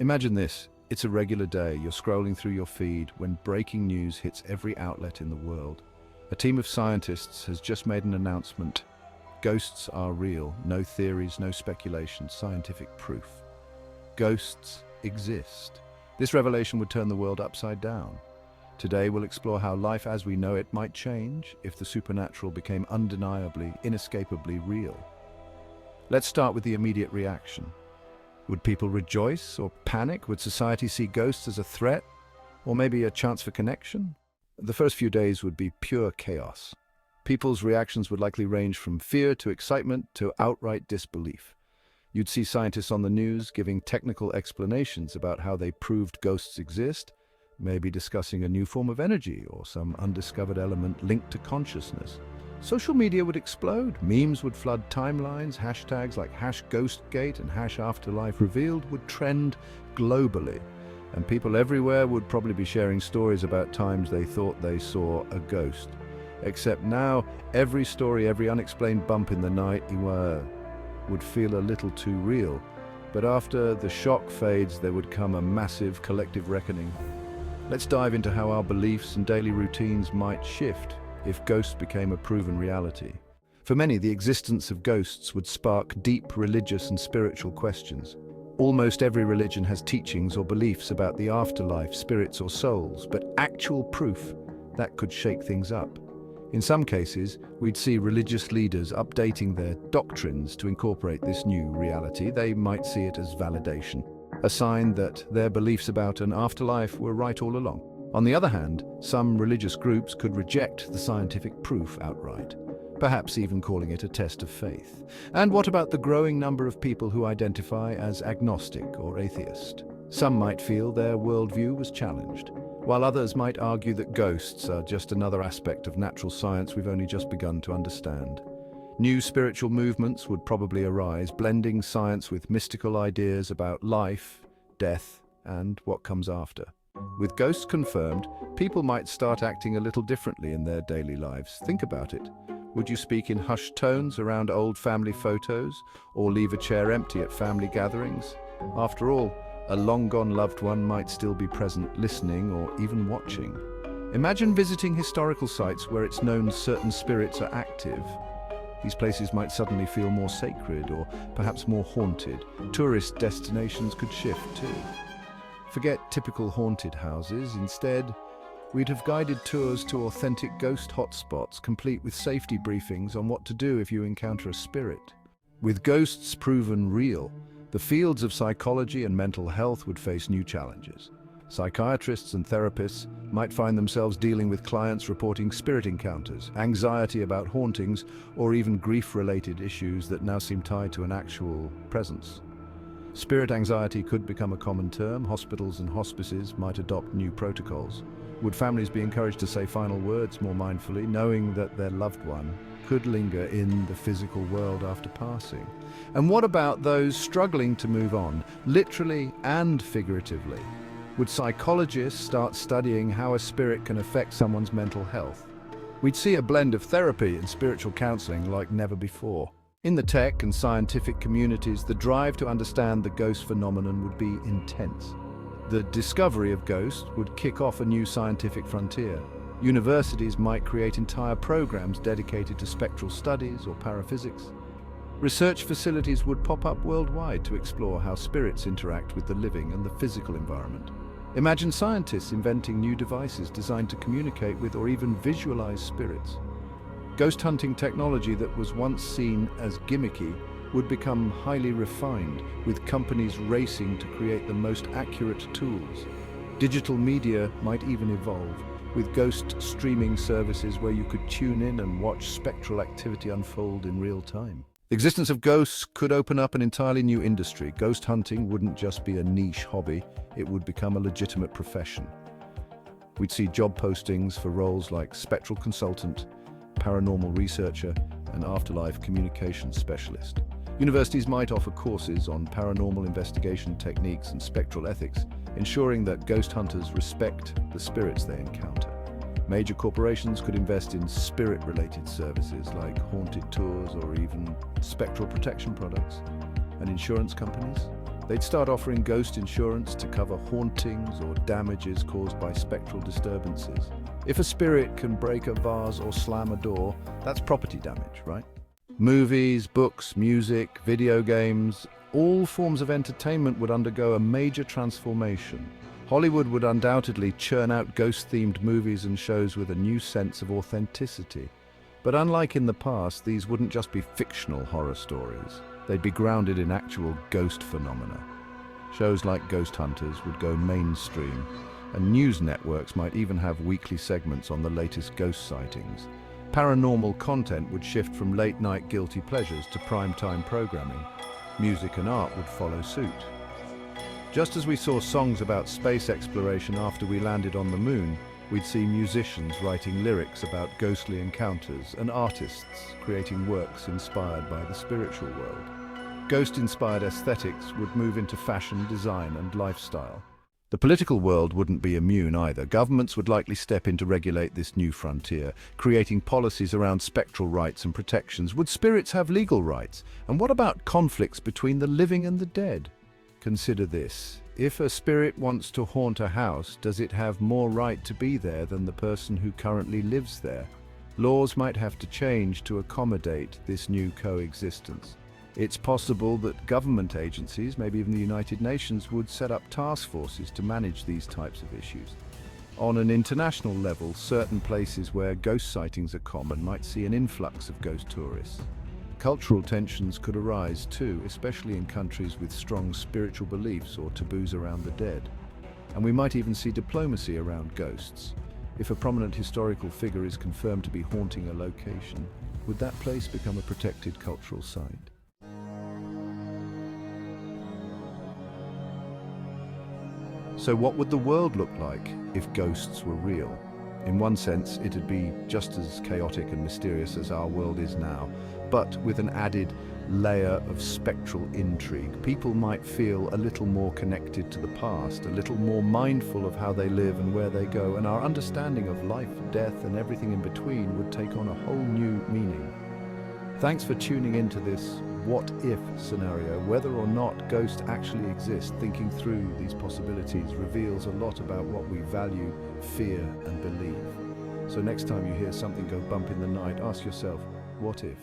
Imagine this. It's a regular day. You're scrolling through your feed when breaking news hits every outlet in the world. A team of scientists has just made an announcement. Ghosts are real. No theories, no speculation, scientific proof. Ghosts exist. This revelation would turn the world upside down. Today we'll explore how life as we know it might change if the supernatural became undeniably, inescapably real. Let's start with the immediate reaction. Would people rejoice or panic? Would society see ghosts as a threat or maybe a chance for connection? The first few days would be pure chaos. People's reactions would likely range from fear to excitement to outright disbelief. You'd see scientists on the news giving technical explanations about how they proved ghosts exist, maybe discussing a new form of energy or some undiscovered element linked to consciousness. Social media would explode, memes would flood timelines, hashtags like #GhostGate and #AfterlifeRevealed would trend globally, and people everywhere would probably be sharing stories about times they thought they saw a ghost. Except now, every story, every unexplained bump in the night would feel a little too real. But after the shock fades, there would come a massive collective reckoning. Let's dive into how our beliefs and daily routines might shift if ghosts became a proven reality. For many, the existence of ghosts would spark deep religious and spiritual questions. Almost every religion has teachings or beliefs about the afterlife, spirits or souls, but actual proof that could shake things up. In some cases, we'd see religious leaders updating their doctrines to incorporate this new reality. They might see it as validation, a sign that their beliefs about an afterlife were right all along. On the other hand, some religious groups could reject the scientific proof outright, perhaps even calling it a test of faith. And what about the growing number of people who identify as agnostic or atheist? Some might feel their worldview was challenged, while others might argue that ghosts are just another aspect of natural science we've only just begun to understand. New spiritual movements would probably arise, blending science with mystical ideas about life, death, and what comes after. With ghosts confirmed, people might start acting a little differently in their daily lives. Think about it. Would you speak in hushed tones around old family photos, or leave a chair empty at family gatherings? After all, a long-gone loved one might still be present, listening or even watching. Imagine visiting historical sites where it's known certain spirits are active. These places might suddenly feel more sacred or perhaps more haunted. Tourist destinations could shift too. Forget typical haunted houses. Instead, we'd have guided tours to authentic ghost hotspots, complete with safety briefings on what to do if you encounter a spirit. With ghosts proven real, the fields of psychology and mental health would face new challenges. Psychiatrists and therapists might find themselves dealing with clients reporting spirit encounters, anxiety about hauntings, or even grief-related issues that now seem tied to an actual presence. Spirit anxiety could become a common term. Hospitals and hospices might adopt new protocols. Would families be encouraged to say final words more mindfully, knowing that their loved one could linger in the physical world after passing? And what about those struggling to move on, literally and figuratively? Would psychologists start studying how a spirit can affect someone's mental health? We'd see a blend of therapy and spiritual counseling like never before. In the tech and scientific communities, the drive to understand the ghost phenomenon would be intense. The discovery of ghosts would kick off a new scientific frontier. Universities might create entire programs dedicated to spectral studies or paraphysics. Research facilities would pop up worldwide to explore how spirits interact with the living and the physical environment. Imagine scientists inventing new devices designed to communicate with or even visualize spirits. Ghost hunting technology that was once seen as gimmicky would become highly refined, with companies racing to create the most accurate tools. Digital media might even evolve, with ghost streaming services where you could tune in and watch spectral activity unfold in real time. The existence of ghosts could open up an entirely new industry. Ghost hunting wouldn't just be a niche hobby, it would become a legitimate profession. We'd see job postings for roles like spectral consultant, paranormal researcher, and afterlife communications specialist. Universities might offer courses on paranormal investigation techniques and spectral ethics, ensuring that ghost hunters respect the spirits they encounter. Major corporations could invest in spirit-related services like haunted tours or even spectral protection products. And insurance companies? They'd start offering ghost insurance to cover hauntings or damages caused by spectral disturbances. If a spirit can break a vase or slam a door, that's property damage, right? Movies, books, music, video games, all forms of entertainment would undergo a major transformation. Hollywood would undoubtedly churn out ghost-themed movies and shows with a new sense of authenticity. But unlike in the past, these wouldn't just be fictional horror stories. They'd be grounded in actual ghost phenomena. Shows like Ghost Hunters would go mainstream, and news networks might even have weekly segments on the latest ghost sightings. Paranormal content would shift from late-night guilty pleasures to prime-time programming. Music and art would follow suit. Just as we saw songs about space exploration after we landed on the moon, we'd see musicians writing lyrics about ghostly encounters and artists creating works inspired by the spiritual world. Ghost-inspired aesthetics would move into fashion, design, and lifestyle. The political world wouldn't be immune either. Governments would likely step in to regulate this new frontier, creating policies around spectral rights and protections. Would spirits have legal rights? And what about conflicts between the living and the dead? Consider this. If a spirit wants to haunt a house, does it have more right to be there than the person who currently lives there? Laws might have to change to accommodate this new coexistence. It's possible that government agencies, maybe even the United Nations, would set up task forces to manage these types of issues. On an international level, certain places where ghost sightings are common might see an influx of ghost tourists. Cultural tensions could arise too, especially in countries with strong spiritual beliefs or taboos around the dead. And we might even see diplomacy around ghosts. If a prominent historical figure is confirmed to be haunting a location, would that place become a protected cultural site? So what would the world look like if ghosts were real? In one sense, it'd be just as chaotic and mysterious as our world is now, but with an added layer of spectral intrigue. People might feel a little more connected to the past, a little more mindful of how they live and where they go, and our understanding of life, death, and everything in between would take on a whole new meaning. Thanks for tuning into this what-if scenario. Whether or not ghosts actually exist, thinking through these possibilities reveals a lot about what we value, fear, and believe. So next time you hear something go bump in the night, ask yourself, what if?